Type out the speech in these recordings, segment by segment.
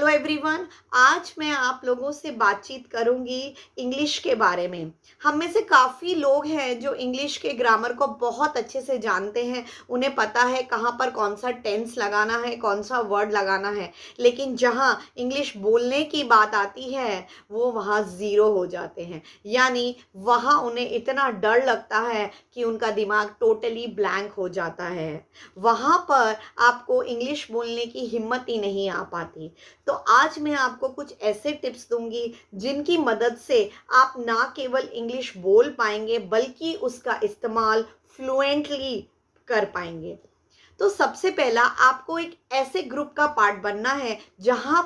Hello everyone. आज मैं आप लोगों से बातचीत करूंगी इंग्लिश के बारे में। हम में से काफ़ी लोग हैं जो इंग्लिश के ग्रामर को बहुत अच्छे से जानते हैं। उन्हें पता है कहाँ पर कौन सा टेंस लगाना है, कौन सा वर्ड लगाना है। लेकिन जहाँ इंग्लिश बोलने की बात आती है वो वहाँ ज़ीरो हो जाते हैं। यानी वहाँ उन्हें इतना डर लगता है कि उनका दिमाग टोटली ब्लैंक हो जाता है। वहाँ पर आपको इंग्लिश बोलने की हिम्मत ही नहीं आ पाती। तो आज मैं आपको कुछ ऐसे टिप्स दूंगी जिनकी मदद से आप ना केवल इंग्लिश बोल पाएंगे बल्कि उसका इस्तेमाल फ्लुएंटली कर पाएंगे। तो सबसे पहला आपको एक ऐसे ग्रुप का पार्ट बनना है जहाँ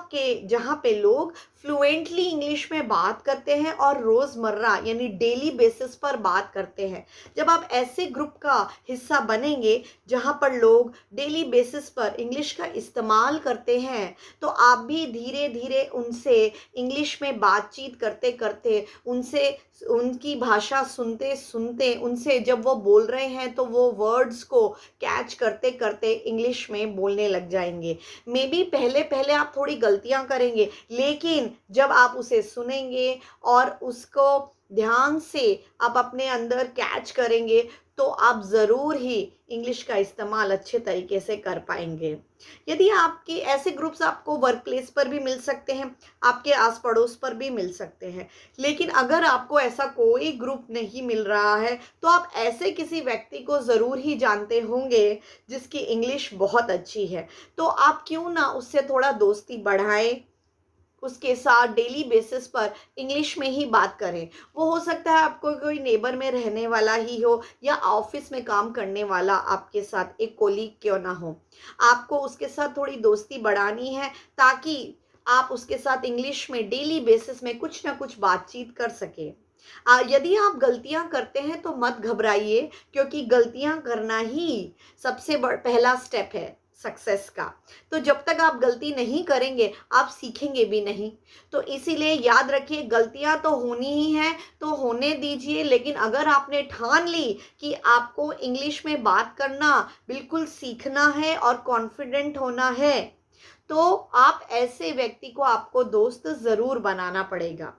पे लोग फ्लुएंटली इंग्लिश में बात करते हैं और रोज़मर्रा यानी डेली बेसिस पर बात करते हैं। जब आप ऐसे ग्रुप का हिस्सा बनेंगे जहाँ पर लोग डेली बेसिस पर इंग्लिश का इस्तेमाल करते हैं तो आप भी धीरे धीरे उनसे इंग्लिश में बातचीत करते करते उनसे उनकी भाषा सुनते सुनते उनसे जब वो बोल रहे हैं तो वो वर्ड्स को कैच करते करते इंग्लिश में बोलने लग जाएंगे। मे बी पहले पहले आप थोड़ी गलतियां करेंगे, लेकिन जब आप उसे सुनेंगे और उसको ध्यान से आप अपने अंदर कैच करेंगे तो आप ज़रूर ही इंग्लिश का इस्तेमाल अच्छे तरीके से कर पाएंगे। यदि आपके ऐसे ग्रुप्स आपको वर्क प्लेस पर भी मिल सकते हैं, आपके आस पड़ोस पर भी मिल सकते हैं। लेकिन अगर आपको ऐसा कोई ग्रुप नहीं मिल रहा है तो आप ऐसे किसी व्यक्ति को ज़रूर ही जानते होंगे जिसकी इंग्लिश बहुत अच्छी है। तो आप क्यों ना उससे थोड़ा दोस्ती बढ़ाएं, उसके साथ डेली बेसिस पर इंग्लिश में ही बात करें। वो हो सकता है आपको कोई नेबर में रहने वाला ही हो या ऑफिस में काम करने वाला आपके साथ एक कोलीग क्यों ना हो। आपको उसके साथ थोड़ी दोस्ती बढ़ानी है ताकि आप उसके साथ इंग्लिश में डेली बेसिस में कुछ ना कुछ बातचीत कर सके। यदि आप गलतियां करते हैं तो मत घबराइए, क्योंकि गलतियां करना ही सबसे पहला स्टेप है सक्सेस का। तो जब तक आप गलती नहीं करेंगे आप सीखेंगे भी नहीं। तो इसीलिए याद रखिए, गलतियां तो होनी ही हैं तो होने दीजिए। लेकिन अगर आपने ठान ली कि आपको इंग्लिश में बात करना बिल्कुल सीखना है और कॉन्फिडेंट होना है तो आप ऐसे व्यक्ति को आपको दोस्त ज़रूर बनाना पड़ेगा।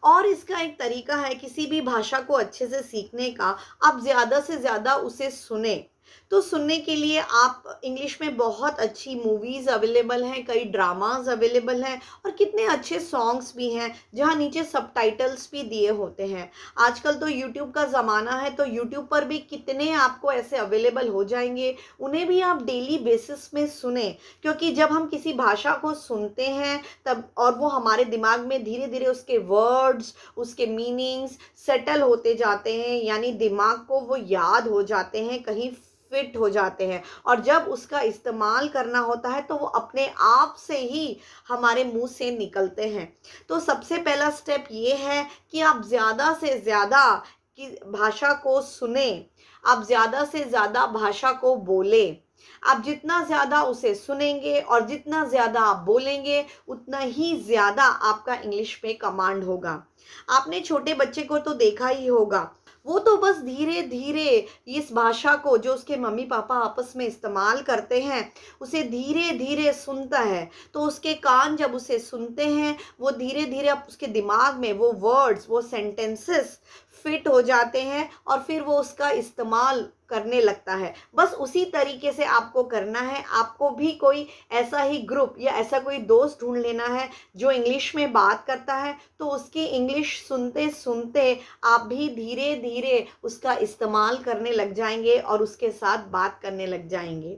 और इसका एक तरीका है किसी भी भाषा को अच्छे से सीखने का, आप ज़्यादा से ज़्यादा उसे सुने। तो सुनने के लिए आप इंग्लिश में बहुत अच्छी मूवीज़ अवेलेबल हैं, कई ड्रामाज अवेलेबल हैं और कितने अच्छे सॉन्ग्स भी हैं जहाँ नीचे सबटाइटल्स भी दिए होते हैं। आजकल तो यूट्यूब का ज़माना है तो यूट्यूब पर भी कितने आपको ऐसे अवेलेबल हो जाएंगे, उन्हें भी आप डेली बेसिस में सुने। क्योंकि जब हम किसी भाषा को सुनते हैं तब और वो हमारे दिमाग में धीरे धीरे उसके वर्ड्स, उसके मीनिंग्स सेटल होते जाते हैं, यानी दिमाग को वो याद हो जाते हैं, कहीं फिट हो जाते हैं। और जब उसका इस्तेमाल करना होता है तो वो अपने आप से ही हमारे मुंह से निकलते हैं। तो सबसे पहला स्टेप ये है कि आप ज़्यादा से ज़्यादा की भाषा को सुने, आप ज़्यादा से ज़्यादा भाषा को बोलें। आप जितना ज़्यादा उसे सुनेंगे और जितना ज़्यादा आप बोलेंगे उतना ही ज़्यादा आपका इंग्लिश में कमांड होगा। आपने छोटे बच्चे को तो देखा ही होगा, वो तो बस धीरे धीरे इस भाषा को जो उसके मम्मी पापा आपस में इस्तेमाल करते हैं उसे धीरे धीरे सुनता है। तो उसके कान जब उसे सुनते हैं वो धीरे धीरे अब उसके दिमाग में वो वर्ड्स, वो सेंटेंसेस फिट हो जाते हैं और फिर वो उसका इस्तेमाल करने लगता है। बस उसी तरीके से आपको करना है। आपको भी कोई ऐसा ही ग्रुप या ऐसा कोई दोस्त ढूंढ लेना है जो इंग्लिश में बात करता है, तो उसकी इंग्लिश सुनते सुनते आप भी धीरे धीरे उसका इस्तेमाल करने लग जाएंगे और उसके साथ बात करने लग जाएंगे।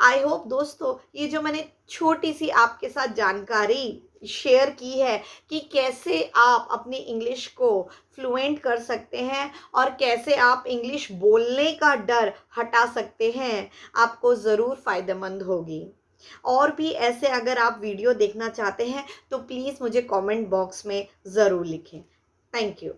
आई होप दोस्तों ये जो मैंने छोटी सी आपके साथ जानकारी शेयर की है कि कैसे आप अपनी इंग्लिश को फ्लुएंट कर सकते हैं और कैसे आप इंग्लिश बोलने का डर हटा सकते हैं, आपको ज़रूर फ़ायदेमंद होगी। और भी ऐसे अगर आप वीडियो देखना चाहते हैं तो प्लीज़ मुझे कमेंट बॉक्स में ज़रूर लिखें। Thank you.